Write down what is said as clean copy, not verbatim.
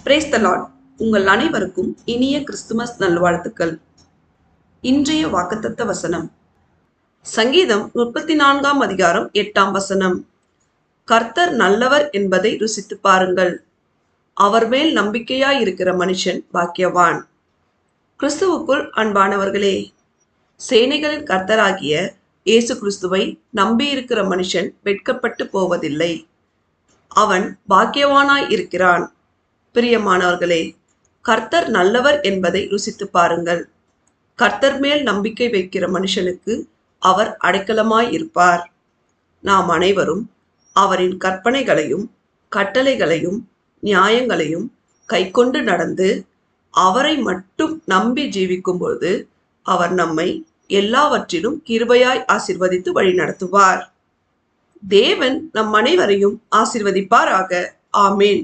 Praise the Lord. உங்கள் அனைவருக்கும் இனிய கிறிஸ்துமஸ் நல்வாழ்த்துக்கள். இன்றைய வாக்குத்தத்த வசனம் சங்கீதம் 34 அதிகாரம் 8 வசனம். கர்த்தர் நல்லவர் என்பதை ருசித்து பாருங்கள், அவர் மேல் நம்பிக்கையாய் இருக்கிற மனுஷன் பாக்கியவான். கிறிஸ்துவுக்குள் அன்பானவர்களே, சேனைகளின் கர்த்தராகிய இயேசு கிறிஸ்துவை நம்பியிருக்கிற மனுஷன் வெட்கப்பட்டு போவதில்லை, அவன் பாக்கியவானாய் இருக்கிறான். பிரியமானவர்களே, கர்த்தர் நல்லவர் என்பதை ருசித்து பாருங்கள். கர்த்தர் மேல் நம்பிக்கை வைக்கிற மனுஷனுக்கு அவர் அடைக்கலமாய் இருப்பார். நாம் அனைவரும் அவரின் கற்பனைகளையும் கட்டளைகளையும் நியாயங்களையும் கைக்கொண்டு நடந்து அவரை மட்டும் நம்பி ஜீவிக்கும்போது அவர் நம்மை எல்லாவற்றிலும் கிருபையாய் ஆசீர்வதித்து வழி நடத்துவார். தேவன் நம் அனைவரையும் ஆசீர்வதிப்பாராக. ஆமேன்.